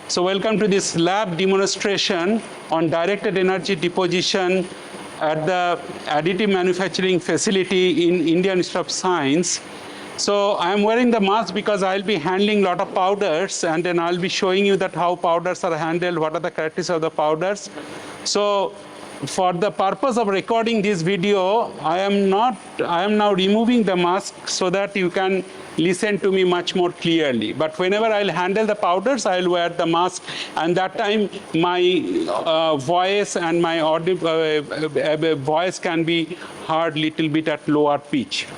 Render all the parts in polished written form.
So welcome to this lab demonstration on directed energy deposition at the additive manufacturing facility in Indian Institute of Science. So I'm wearing the mask because I'll be handling a lot of powders, and then I'll be showing you that how powders are handled, what are the characteristics of the powders. So for the purpose of recording this video, I am now removing the mask so that you can listen to me much more clearly. But whenever I'll handle the powders, I'll wear the mask, and that time my voice and my voice can be heard little bit at lower pitch.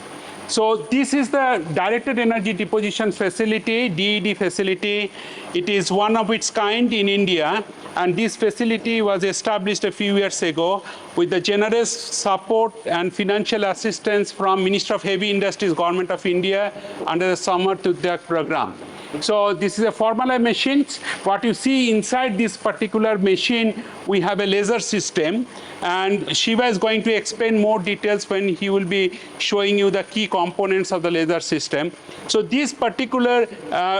So this is the directed energy deposition facility, DED facility. It is one of its kind in India, and this facility was established a few years ago with the generous support and financial assistance from Ministry of Heavy Industries, Government of India, under the Samar Tudyak program. So this is a Formula machine. What you see inside this particular machine, we have a laser system, and Shiva is going to explain more details when he will be showing you the key components of the laser system. So this particular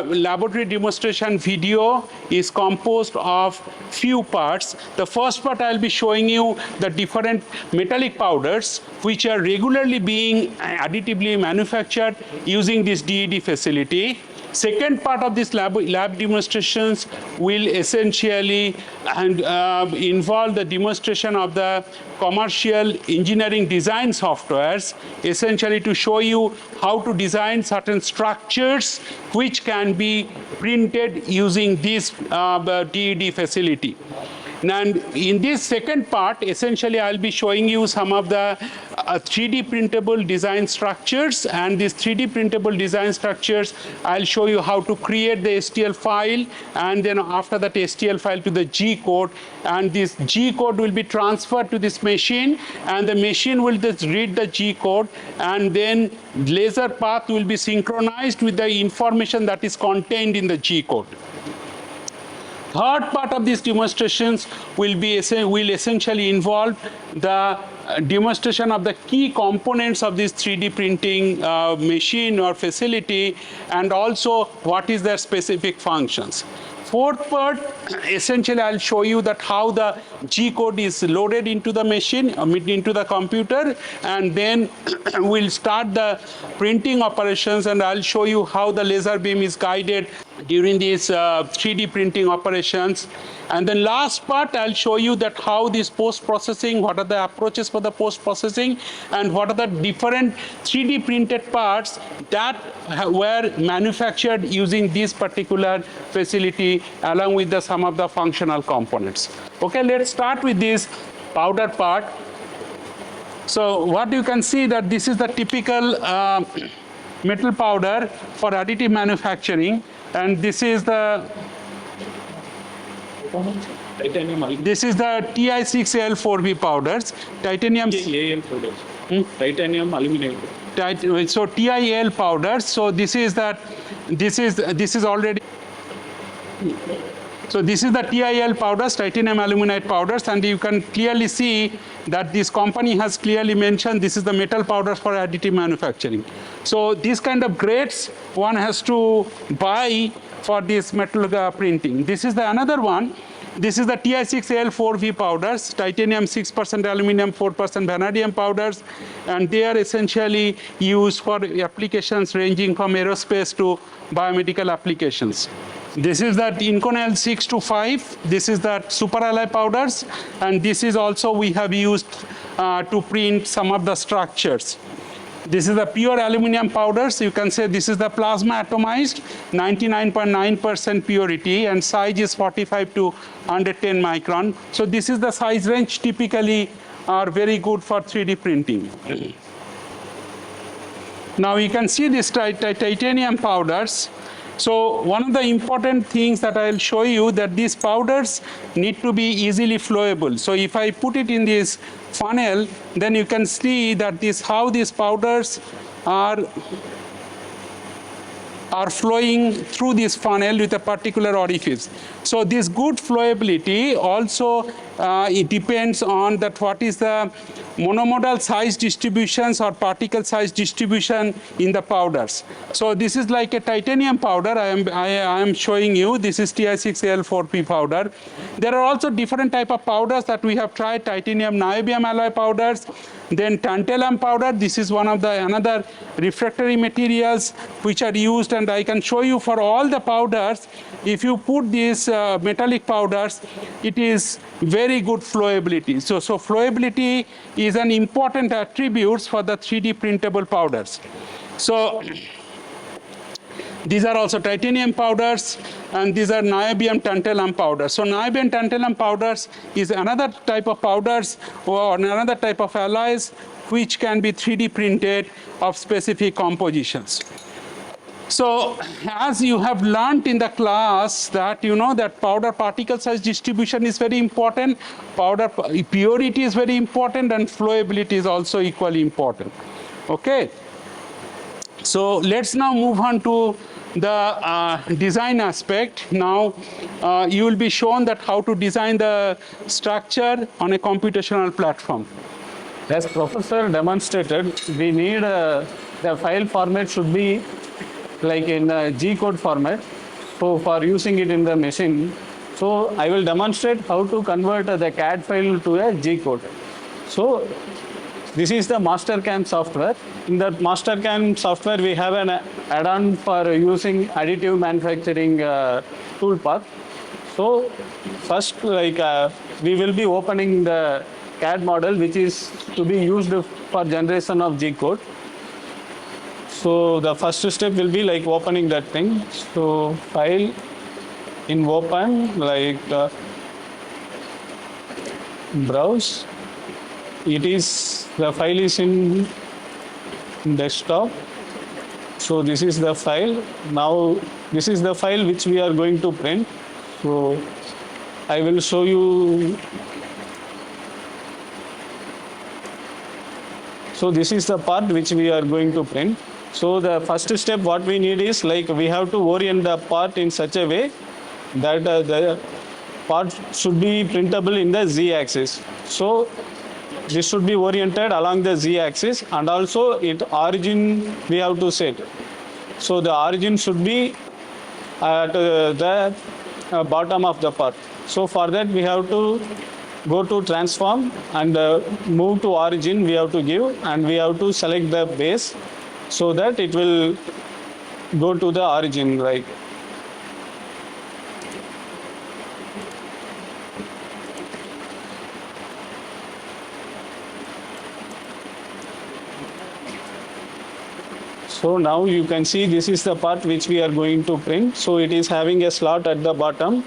laboratory demonstration video is composed of few parts. The first part, I'll be showing you the different metallic powders which are regularly being additively manufactured using this DED facility. Second part of this lab demonstrations will essentially involve the demonstration of the commercial engineering design softwares, essentially to show you how to design certain structures which can be printed using this DED facility. And in this second part, essentially I'll be showing you some of the 3D printable design structures, and these 3D printable design structures, I'll show you how to create the STL file, and then after that STL file to the G code, and this G code will be transferred to this machine, and the machine will just read the G code, and then laser path will be synchronized with the information that is contained in the G code. Third part of these demonstrations will essentially involve the demonstration of the key components of this 3D printing machine or facility, and also what is their specific functions. Fourth part, essentially I'll show you that how the G code is loaded into the machine, into the computer, and then we'll start the printing operations, and I'll show you how the laser beam is guided during these 3D printing operations. And then last part, I'll show you that how this post-processing, what are the approaches for the post-processing, and what are the different 3D printed parts that were manufactured using this particular facility, along with some of the functional components. Okay, let's start with this powder part. So what you can see that this is the typical metal powder for additive manufacturing, and this is the TI6Al4V powders, titanium AL powders. Titanium aluminate. So TIL powders. So this is already. So this is the TIL powders, titanium aluminate powders, and you can clearly see that this company has clearly mentioned this is the metal powders for additive manufacturing. So these kind of grades one has to buy for this metal printing. This is the another one. This is the TI6Al4V powders, titanium 6%, aluminum 4% vanadium powders, and they are essentially used for applications ranging from aerospace to biomedical applications. This is that Inconel 625. This is that super alloy powders, and this is also we have used to print some of the structures. This is the pure aluminum powders. You can say this is the plasma atomized, 99.9% purity, and size is 45 to 110 micron. So this is the size range typically are very good for 3D printing. Now you can see this titanium powders. So one of the important things that I'll show you that these powders need to be easily flowable. So if I put it in this funnel, then you can see that how these powders are flowing through this funnel with a particular orifice. So this good flowability also it depends on that what is the monomodal size distributions or particle size distribution in the powders. So this is like a titanium powder I am showing you. This is Ti6Al4P powder. There are also different type of powders that we have tried, titanium niobium alloy powders, then tantalum powder. This is one of the another refractory materials which are used, and I can show you for all the powders. If you put these metallic powders, it is very good flowability. So flowability is an important attribute for the 3D printable powders. So these are also titanium powders, and these are niobium tantalum powders. So niobium tantalum powders is another type of powders or another type of alloys which can be 3D printed of specific compositions. So as you have learnt in the class that you know that powder particle size distribution is very important, powder purity is very important, and flowability is also equally important. Okay. So let's now move on to the design aspect. Now you will be shown that how to design the structure on a computational platform. As Professor demonstrated, we need the file format should be like in G-code format. So for using it in the machine, so I will demonstrate how to convert the CAD file to a G-code. So this is the Mastercam software. In the Mastercam software, we have an add-on for using additive manufacturing toolpath. So first, we will be opening the CAD model, which is to be used for generation of G-code. So the first step will be like opening that thing. So file in open, browse. The file is in desktop. So this is the file. Now this is the file which we are going to print. So I will show you. So this is the part which we are going to print. So the first step what we need is we have to orient the part in such a way that the part should be printable in the z-axis. So this should be oriented along the z-axis, and also its origin we have to set. So the origin should be at the bottom of the part. So for that we have to go to transform and move to origin we have to give, and we have to select the base so that it will go to the origin. So now you can see this is the part which we are going to print. So it is having a slot at the bottom,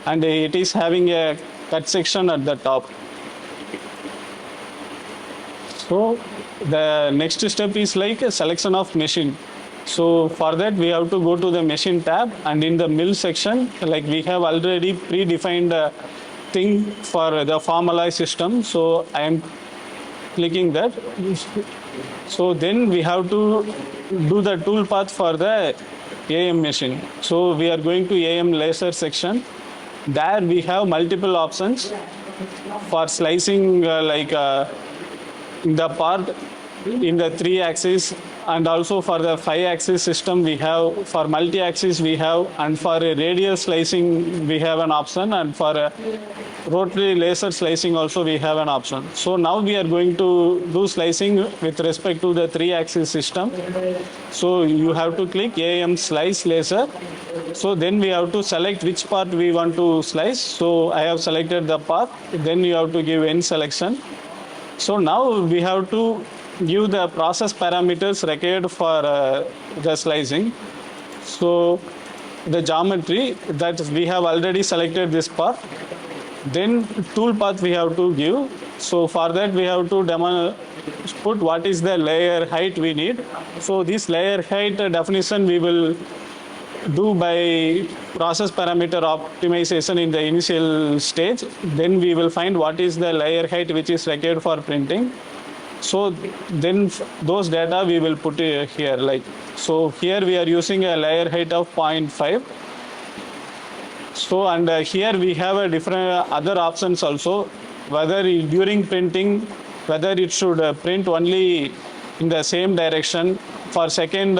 and it is having a cut section at the top. So the next step is a selection of machine. So for that we have to go to the machine tab, and in the mill section, we have already predefined thing for the formalized system. So I am clicking that. So then we have to do the toolpath for the AM machine. So we are going to AM laser section. There we have multiple options for slicing in the part in the 3-axis, and also for the 5-axis system we have, for multi-axis we have, and for a radial slicing we have an option, and for a rotary laser slicing also we have an option. So now we are going to do slicing with respect to the 3-axis system. So you have to click AM slice laser. So then we have to select which part we want to slice. So I have selected the part. Then you have to give end selection. So now we have to give the process parameters required for the slicing. So the geometry that we have already selected this part. Then toolpath we have to give. So for that we have to put what is the layer height we need. So this layer height definition we will do by process parameter optimization in the initial stage. Then we will find what is the layer height which is required for printing. So then those data we will put here. So here we are using a layer height of 0.5. So and here we have a different other options also, whether during printing, whether it should print only in the same direction. For second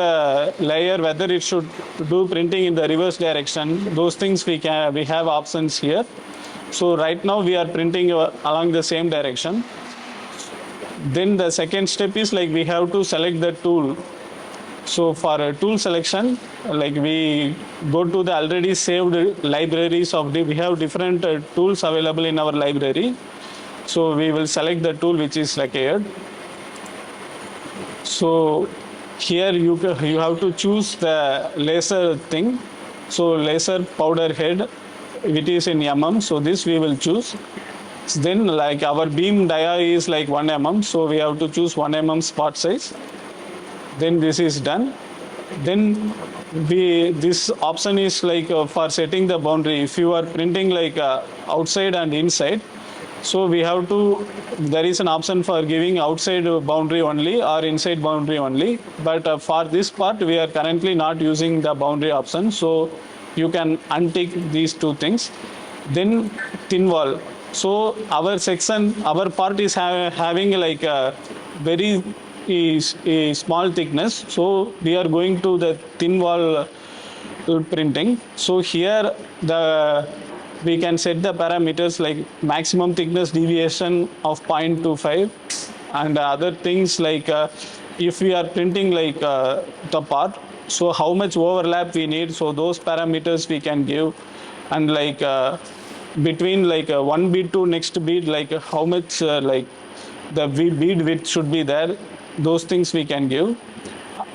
layer, whether it should do printing in the reverse direction. Those things we have options here. So right now we are printing along the same direction. Then the second step is like we have to select the tool. So for a tool selection, like we go to the already saved libraries of we have different tools available in our library. So we will select the tool which is required. So here you have to choose the laser thing. So laser powder head, it is in mm. So this we will choose. Then like our beam dia is like 1 mm. So we have to choose 1 mm spot size. Then this is done. Then this option is like for setting the boundary. If you are printing like outside and inside, so we have to, there is an option for giving outside boundary only or inside boundary only. But for this part, we are currently not using the boundary option. So you can untick these two things. Then thin wall. So our section, our part is having like a very a small thickness. So we are going to the thin wall printing. So here we can set the parameters like maximum thickness deviation of 0.25 and other things like if we are printing like the part, so how much overlap we need, so those parameters we can give, and like between like one bead to next bead, like how much like the bead width should be there, those things we can give.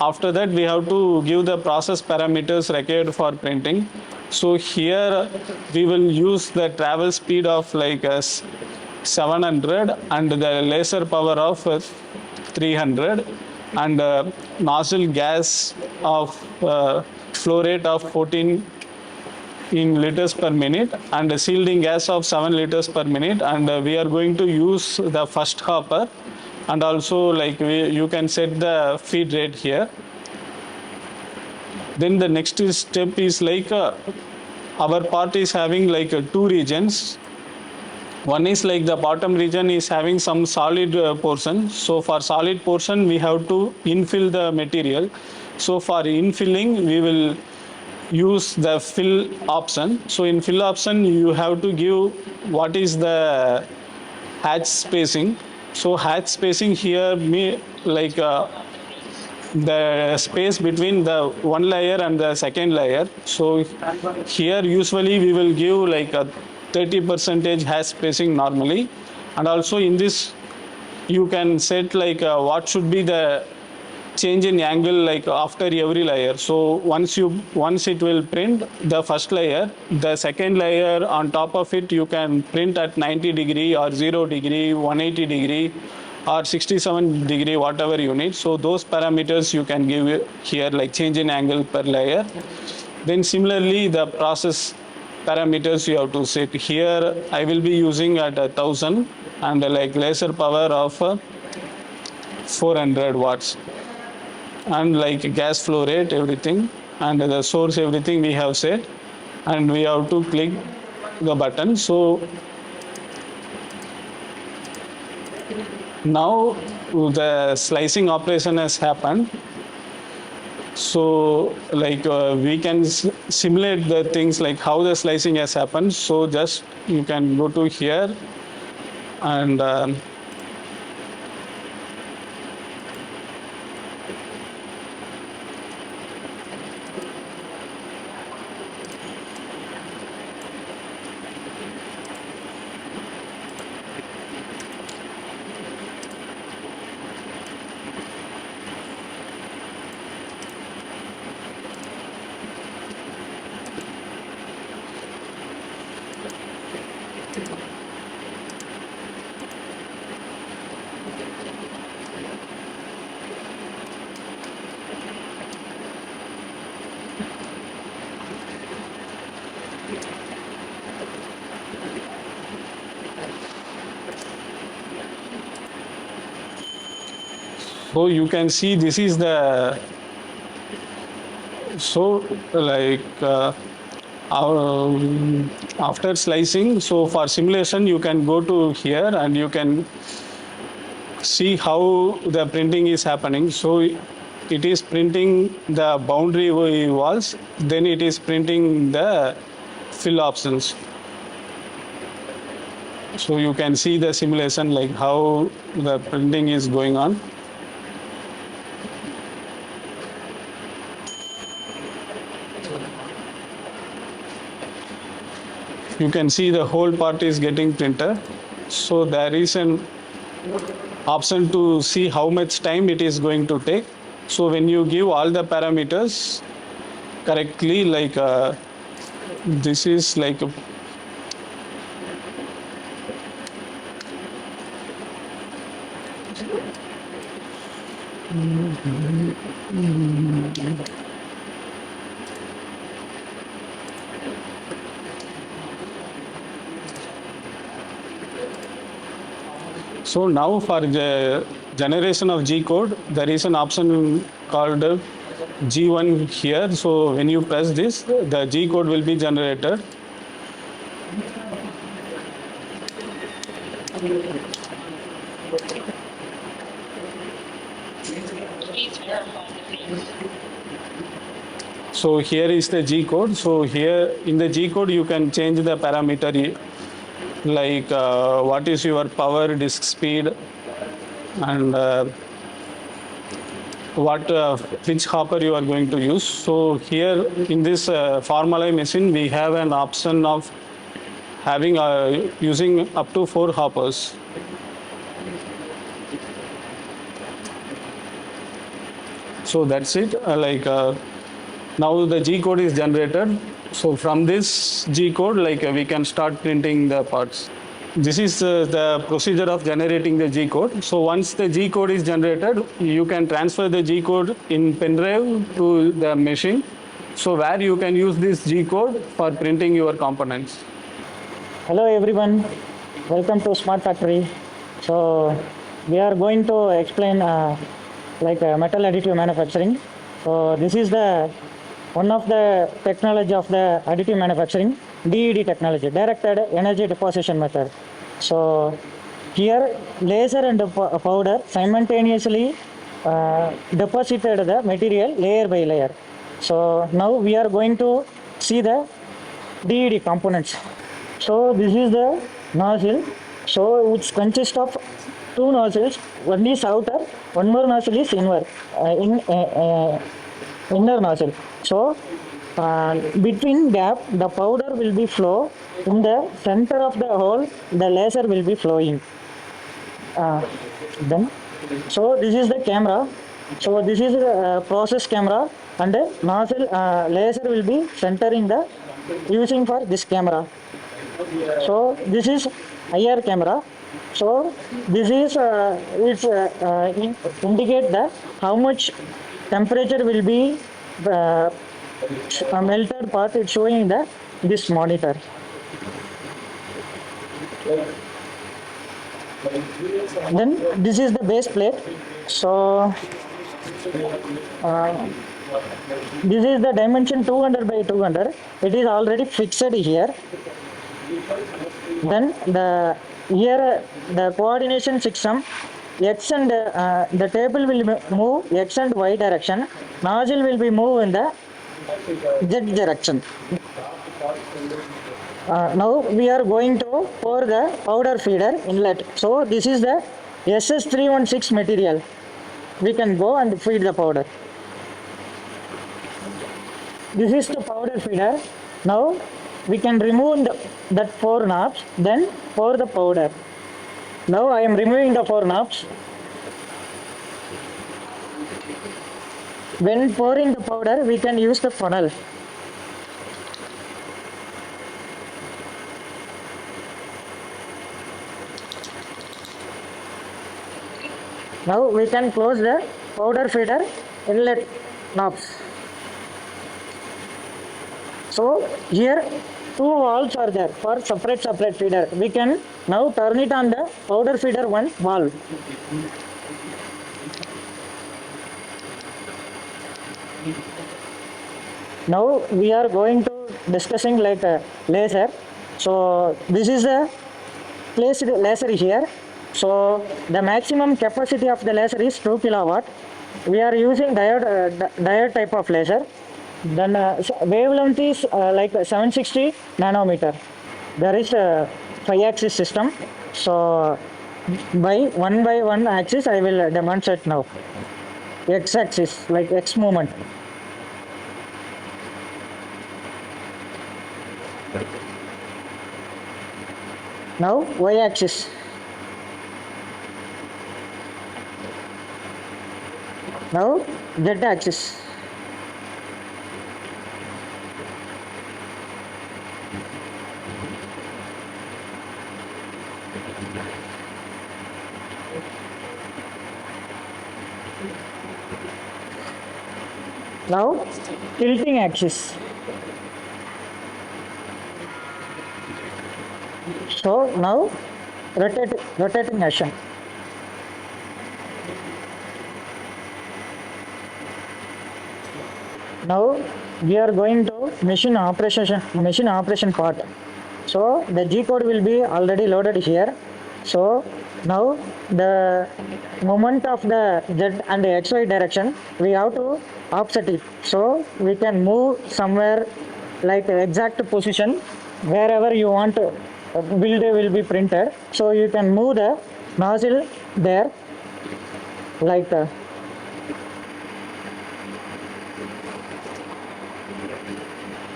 After that we have to give the process parameters required for printing. So here we will use the travel speed of like 700 and the laser power of 300 and nozzle gas of flow rate of 14 in liters per minute and the shielding gas of 7 liters per minute, and we are going to use the first hopper, and also like you can set the feed rate here. Then the next step is like our part is having like two regions. One is like the bottom region is having some solid portion. So for solid portion we have to infill the material. So for infilling we will use the fill option. So in fill option you have to give what is the hatch spacing. So hatch spacing here like the space between the one layer and the second layer. So here usually we will give like a 30% hatch spacing normally, and also in this you can set like what should be the change in angle like after every layer. So once it will print the first layer, the second layer on top of it you can print at 90 degree or 0 degree, 180 degree or 67 degree, whatever you need. So those parameters you can give here, like change in angle per layer. Then similarly the process parameters you have to set. Here I will be using at 1000 and like laser power of 400 watts and like gas flow rate, everything, and the source, everything we have set, and we have to click the button. So now the slicing operation has happened. So like we can simulate the things like how the slicing has happened. So just you can go to here and so you can see this is the, so like After slicing, so for simulation, you can go to here and you can see how the printing is happening. So it is printing the boundary walls, then it is printing the fill options. So you can see the simulation, like how the printing is going on. You can see the whole part is getting printed. So there is an option to see how much time it is going to take. So when you give all the parameters correctly, like this is like so now for the generation of G code, there is an option called G1 here. So when you press this, the G code will be generated. So here is the G code. So here in the G code, you can change the parameter like what is your power, disk speed, and which hopper you are going to use. So here in this Formalive machine, we have an option of having using up to 4 hoppers. So that's it. Now the G code is generated. So from this G code, we can start printing the parts. This is the procedure of generating the G code. So once the G code is generated, you can transfer the G code in pen drive to the machine. So where you can use this G code for printing your components. Hello everyone, welcome to Smart Factory. So we are going to explain metal additive manufacturing. So this is the one of the technology of the additive manufacturing, DED technology, directed energy deposition method. So here laser and powder simultaneously deposited the material layer by layer. So now we are going to see the DED components. So this is the nozzle. So it consists of 2 nozzles. One is outer, one more nozzle is inner nozzle. So between gap, the powder will be flow. In the center of the hole, the laser will be flowing. So this is the camera. So this is the process camera, and the nozzle laser will be centering the using for this camera. So this is IR camera. So this is indicate the how much temperature will be melted part. It's showing in the this monitor. Then this is the base plate. So this is the dimension 200 by 200. It is already fixed here. Then here the coordination system, X and the table will move X and Y direction. Nozzle will be moved in the Z direction. Now we are going to pour the powder feeder inlet. So this is the SS316 material. We can go and feed the powder. This is the powder feeder. Now we can remove that 4 knobs, then pour the powder. Now I am removing the 4 knobs. When pouring the powder, we can use the funnel. Now we can close the powder feeder inlet knobs. So here 2 valves are there for separate feeder. We can now turn it on the powder feeder 1 valve. Now we are going to discussing like a laser. So this is a placed laser here. So the maximum capacity of the laser is 2 kilowatt. We are using diode type of laser. Then wavelength is like 760 nanometer. There is a 5-axis system. So by one axis I will demonstrate now. X-axis, like X movement. Now Y-axis. Now Z-axis. Now tilting axis. So now rotating action. Now we are going to machine operation part. So the G code will be already loaded here. So now the moment of the Z and the XY direction, we have to offset it. So we can move somewhere like exact position wherever you want build will be printed. So you can move the nozzle there like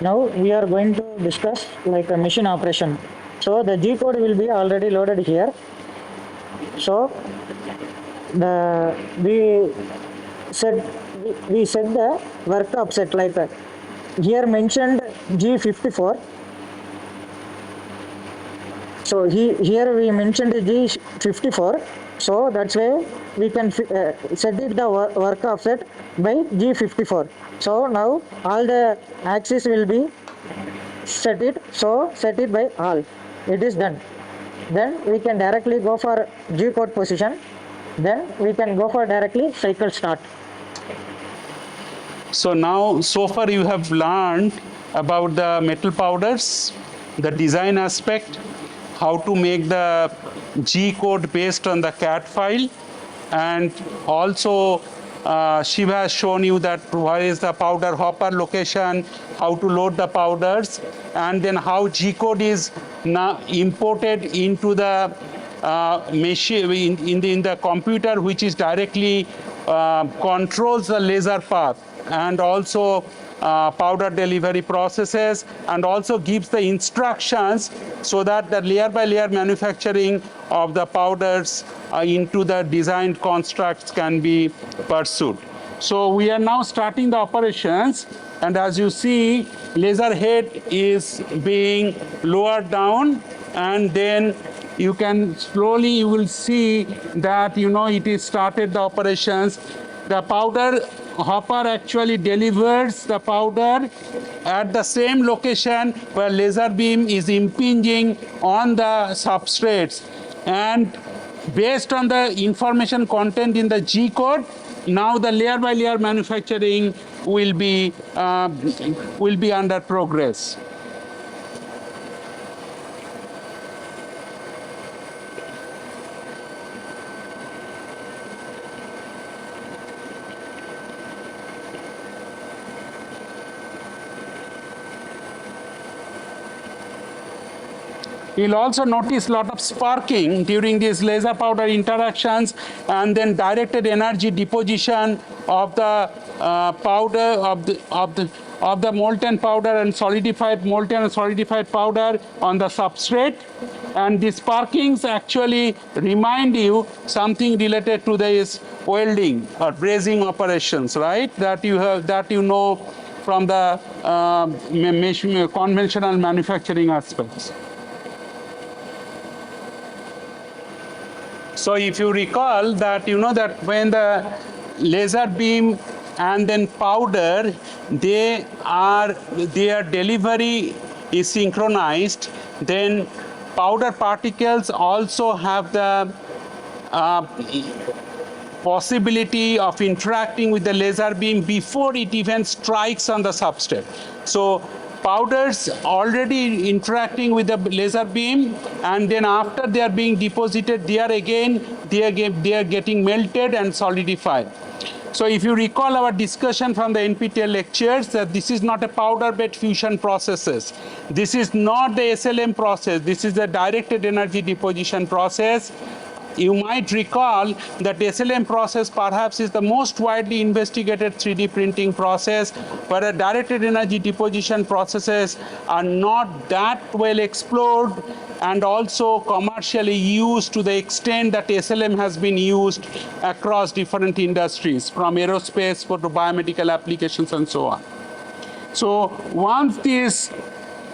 now we are going to discuss like a machine operation. So the G code will be already loaded here. So we set the work offset like here mentioned G54. So here we mentioned G54. So that's why we can set it the work offset by G54. So now all the axis will be set it. So set it by all. It is done. Then we can directly go for G code position. Then we can go for directly cycle start. So now, so far you have learned about the metal powders, the design aspect, how to make the G code based on the CAD file, and also Shiva has shown you that where is the powder hopper location, how to load the powders, and then how G code is now imported into the machine in the computer, which is directly controls the laser path and also powder delivery processes, and also gives the instructions so that the layer by layer manufacturing of the powders into the designed constructs can be pursued. So we are now starting the operations, and as you see, laser head is being lowered down, and then you can slowly, you will see that it is started the operations. The powder hopper actually delivers the powder at the same location where laser beam is impinging on the substrates, and based on the information content in the G code, now the layer by layer manufacturing will be under progress. You'll also notice a lot of sparking during these laser powder interactions, and then directed energy deposition of the powder of the molten powder and molten and solidified powder on the substrate. And these sparkings actually remind you something related to this welding or brazing operations, right? That you know from the conventional manufacturing aspects. So if you recall that that when the laser beam and then powder, their delivery is synchronized, then powder particles also have the possibility of interacting with the laser beam before it even strikes on the substrate. So powders already interacting with the laser beam, and then after they are being deposited, they are getting melted and solidified. So if you recall our discussion from the NPTEL lectures, that this is not a powder bed fusion processes. This is not the SLM process. This is the directed energy deposition process. You might recall that SLM process perhaps is the most widely investigated 3D printing process, where directed energy deposition processes are not that well explored and also commercially used to the extent that SLM has been used across different industries, from aerospace to biomedical applications and so on. So once this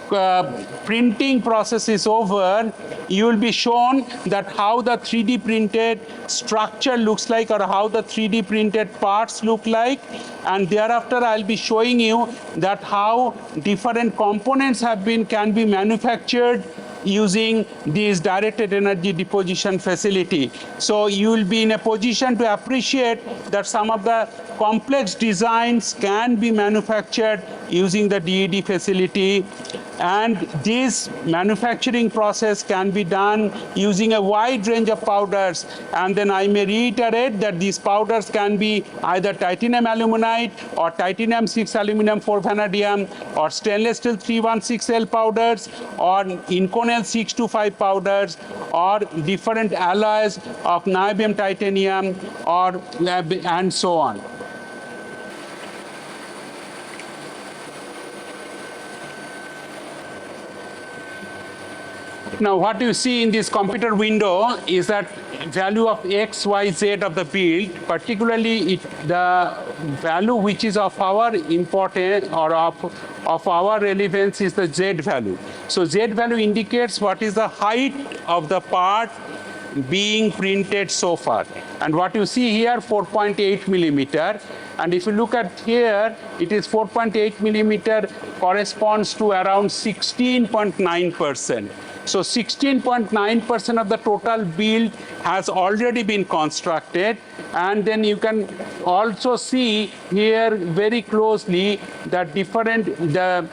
printing process is over, you will be shown that how the 3D printed structure looks like, or how the 3D printed parts look like, and thereafter I'll be showing you that how different components can be manufactured using this directed energy deposition facility. So you will be in a position to appreciate that some of the complex designs can be manufactured using the DED facility, and this manufacturing process can be done using a wide range of powders. And then I may reiterate that these powders can be either titanium aluminide or titanium 6 aluminum 4 vanadium, or stainless steel 316L powders, or Inconel 625 powders, or different alloys of niobium titanium, or and so on. Now what you see in this computer window is that value of X, Y, Z of the build, particularly the value which is of our importance or of our relevance is the Z value. So Z value indicates what is the height of the part being printed so far. And what you see here, 4.8 millimeter. And if you look at here, it is 4.8 millimeter corresponds to around 16.9%. So 16.9% of the total build has already been constructed. And then you can also see here very closely that the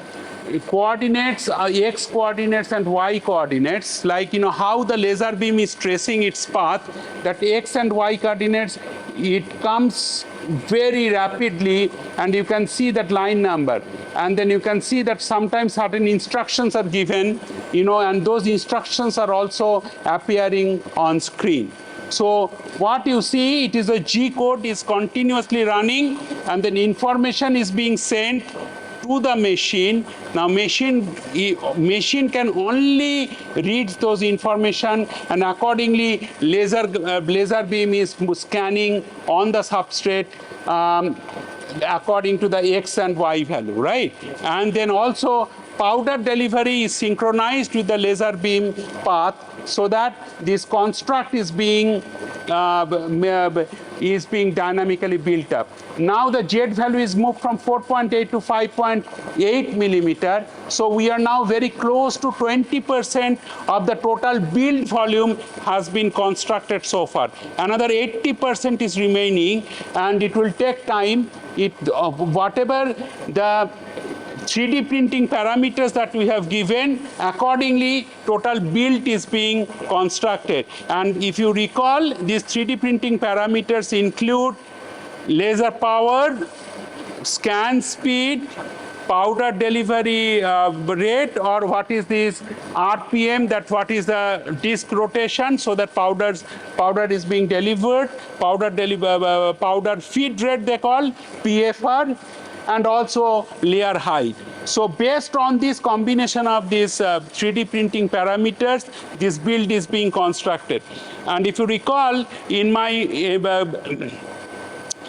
coordinates, X coordinates and Y coordinates, like how the laser beam is tracing its path, that X and Y coordinates, it comes very rapidly, and you can see that line number. And then you can see that sometimes certain instructions are given, and those instructions are also appearing on screen. So what you see, it is a G code is continuously running, and then information is being sent to the machine. Now machine can only read those information, and accordingly laser beam is scanning on the substrate according to the X and Y value, right? And then also powder delivery is synchronized with the laser beam path, so that this construct is being dynamically built up. Now the Z value is moved from 4.8 to 5.8 millimeter. So we are now very close to 20% of the total build volume has been constructed so far. Another 80% is remaining, and it will take time. Whatever the 3D printing parameters that we have given, accordingly total build is being constructed. And if you recall, these 3D printing parameters include laser power, scan speed, powder delivery rate, or what is this RPM, that what is the disk rotation, so that powder is being delivered, powder feed rate they call, PFR, and also layer height. So based on this combination of these 3D printing parameters, this build is being constructed. And if you recall, in my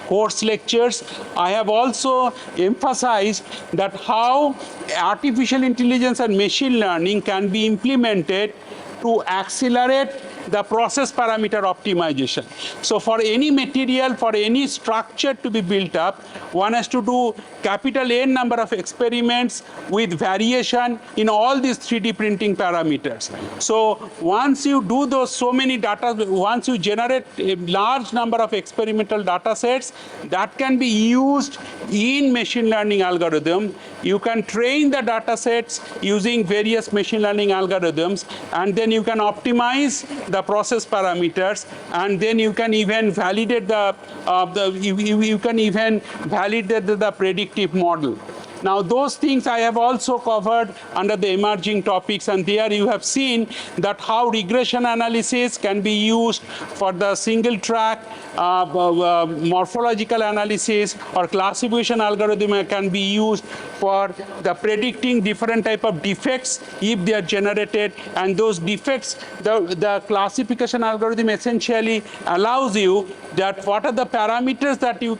course lectures, I have also emphasized that how artificial intelligence and machine learning can be implemented to accelerate the process parameter optimization. So for any material, for any structure to be built up, one has to do capital N number of experiments with variation in all these 3D printing parameters. So once you do those so many data, once you generate a large number of experimental data sets, that can be used in machine learning algorithm. You can train the data sets using various machine learning algorithms, and then you can optimize the process parameters, and then you can even validate the predictive model. Now those things I have also covered under the emerging topics, and there you have seen that how regression analysis can be used for the single track morphological analysis, or classification algorithm can be used for the predicting different type of defects if they are generated, and those defects, the classification algorithm essentially allows you that what are the parameters that you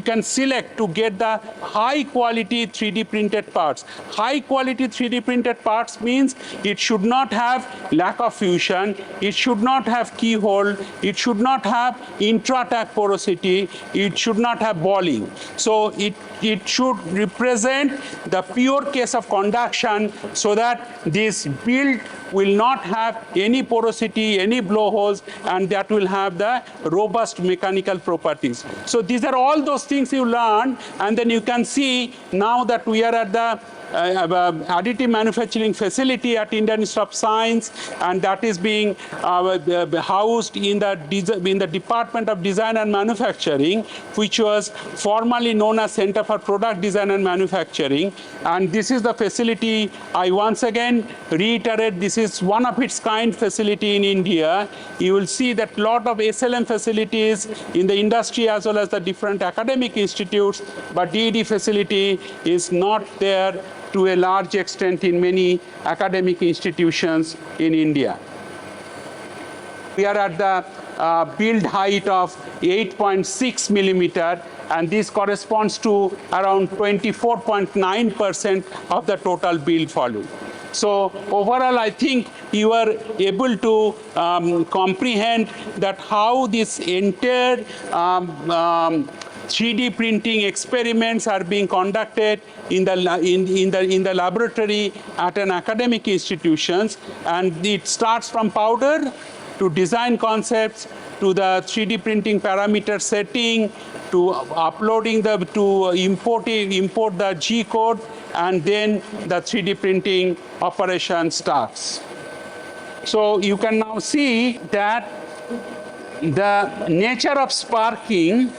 can select to get the high quality 3D printed parts. High quality 3D printed parts means it should not have lack of fusion, it should not have keyhole, it should not have intra-tack porosity, it should not have balling. So it should represent the pure case of conduction, so that this build will not have any porosity, any blowholes, and that will have the robust mechanical properties. So these are all those things you learn, and then you can see now that we are at the additive manufacturing facility at Indian Institute of Science, and that is being housed in the Department of Design and Manufacturing, which was formerly known as Center for Product Design and Manufacturing. And this is the facility. I once again reiterate, this is one of its kind facility in India. You will see that lot of SLM facilities in the industry as well as the different academic institutes, but DED facility is not there to a large extent in many academic institutions in India. We are at the build height of 8.6 millimeter, and this corresponds to around 24.9% of the total build volume. So overall, I think you are able to comprehend that how this entire 3D printing experiments are being conducted in the laboratory at an academic institutions, and it starts from powder to design concepts to the 3D printing parameter setting to uploading to import the G code, and then the 3D printing operation starts. So you can now see that the nature of sparking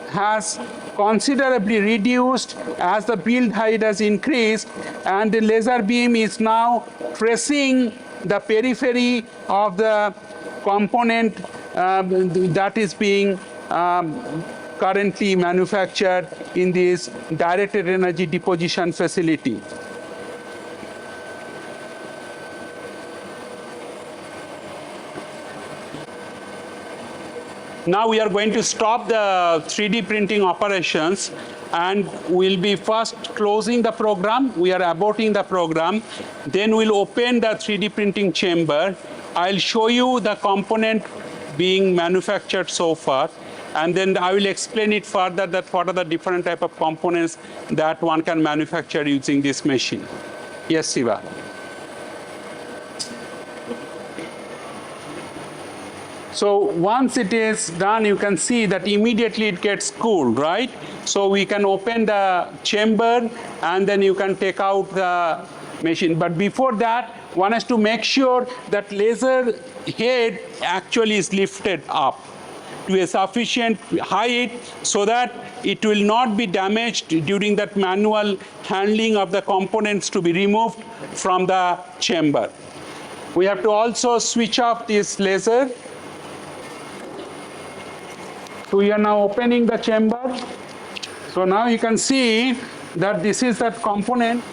has considerably reduced as the build height has increased, and the laser beam is now tracing the periphery of the component that is being currently manufactured in this directed energy deposition facility. Now we are going to stop the 3D printing operations, and we'll be first closing the program. We are aborting the program. Then we'll open the 3D printing chamber. I'll show you the component being manufactured so far, and then I will explain it further that what are the different type of components that one can manufacture using this machine. Yes, Siva. So once it is done, you can see that immediately it gets cooled, right? So we can open the chamber, and then you can take out the machine. But before that, one has to make sure that laser head actually is lifted up to a sufficient height so that it will not be damaged during that manual handling of the components to be removed from the chamber. We have to also switch off this laser. So we are now opening the chamber. So now you can see that this is that component.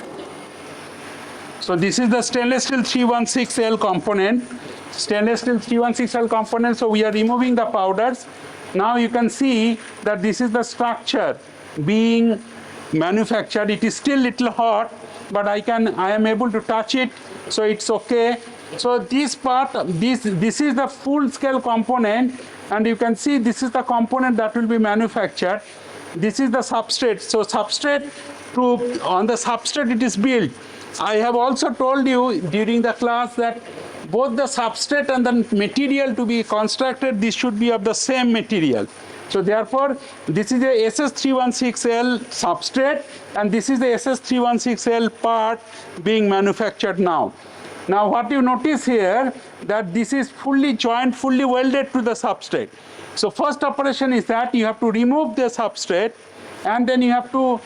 So this is the stainless steel 316L component. Stainless steel 316L component. So we are removing the powders. Now you can see that this is the structure being manufactured. It is still little hot, but I am able to touch it, so it's okay. So this part, this is the full scale component, and you can see this is the component that will be manufactured. This is the substrate. So substrate, on the substrate it is built. I have also told you during the class that both the substrate and the material to be constructed, this should be of the same material. So therefore, this is a SS316L substrate, and this is the SS316L part being manufactured now. Now what you notice here, that this is fully joined, fully welded to the substrate. So first operation is that you have to remove the substrate, and then you have to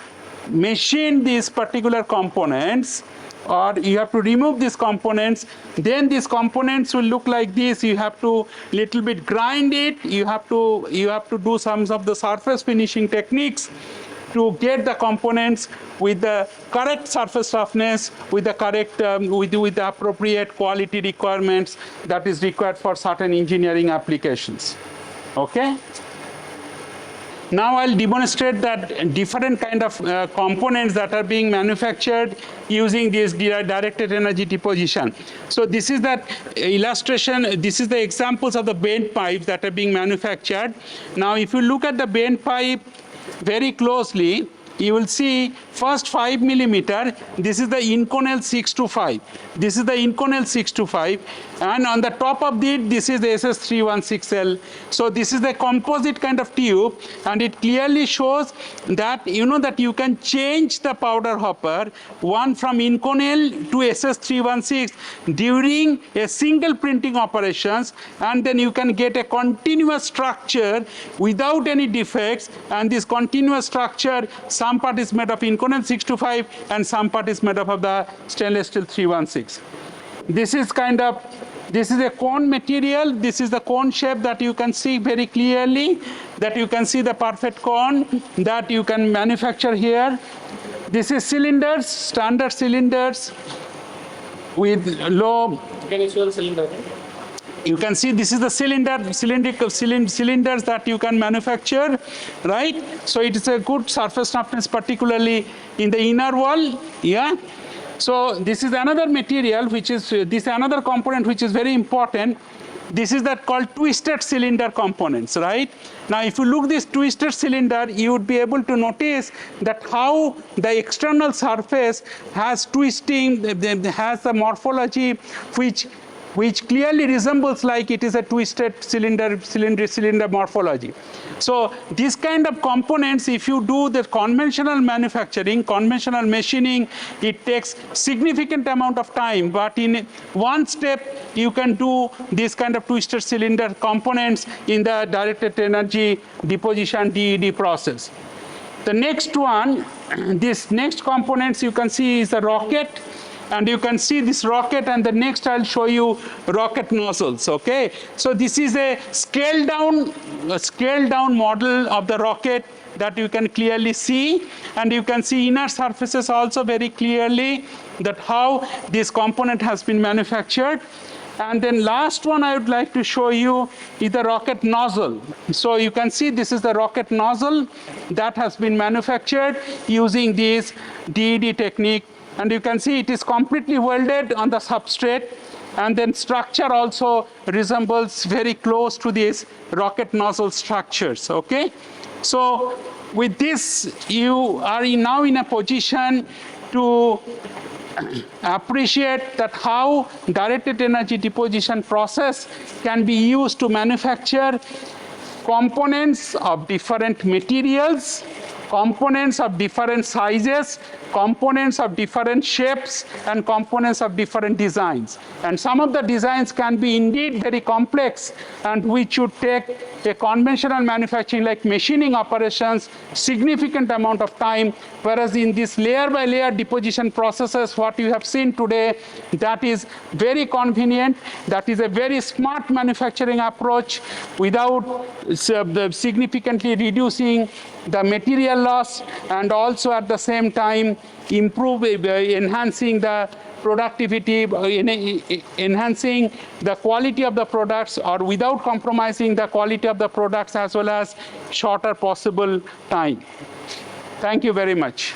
machine these particular components, or you have to remove these components. Then these components will look like this. You have to little bit grind it. You have to do some of the surface finishing techniques to get the components with the correct surface roughness, with the correct with the appropriate quality requirements that is required for certain engineering applications. Okay. Now I'll demonstrate that different kind of components that are being manufactured using this directed energy deposition. So this is that illustration, this is the examples of the bent pipes that are being manufactured. Now if you look at the bent pipe very closely, you will see first 5 millimeter, this is the Inconel 625. This is the Inconel 625, and on the top of it, this is the SS316L. So this is the composite kind of tube, and it clearly shows that that you can change the powder hopper one from Inconel to SS316 during a single printing operations, and then you can get a continuous structure without any defects, and this continuous structure, some part is made of Inconel 625 and some part is made up of the stainless steel 316. This is a cone material. This is the cone shape that you can see very clearly, that you can see the perfect cone that you can manufacture here. This is cylinders, standard cylinders with low. Can you show the cylinder? You can see this is the cylinders that you can manufacture, right? So it is a good surface roughness, particularly in the inner wall. Yeah. So this is another material which is another component which is very important. This is that called twisted cylinder components, right? Now if you look this twisted cylinder, you would be able to notice that how the external surface has twisting, has the morphology which clearly resembles like it is a twisted cylinder morphology. So these kind of components, if you do the conventional manufacturing, conventional machining, it takes significant amount of time, but in one step you can do this kind of twisted cylinder components in the directed energy deposition DED process. The next one, this next components you can see is the rocket. And you can see this rocket, and the next I'll show you rocket nozzles. Okay, so this is a scaled down model of the rocket that you can clearly see, and you can see inner surfaces also very clearly, that how this component has been manufactured. And then last one I would like to show you is the rocket nozzle. So you can see this is the rocket nozzle that has been manufactured using this DED technique. And you can see it is completely welded on the substrate, and then structure also resembles very close to these rocket nozzle structures. Okay, so with this you are now in a position to appreciate that how directed energy deposition process can be used to manufacture components of different materials, components of different sizes, components of different shapes, and components of different designs. And some of the designs can be indeed very complex, and which would take a conventional manufacturing like machining operations significant amount of time, whereas in this layer by layer deposition processes, what you have seen today, that is very convenient, that is a very smart manufacturing approach without significantly reducing the material loss, and also at the same time enhancing the productivity, enhancing the quality of the products, or without compromising the quality of the products, as well as shorter possible time. Thank you very much.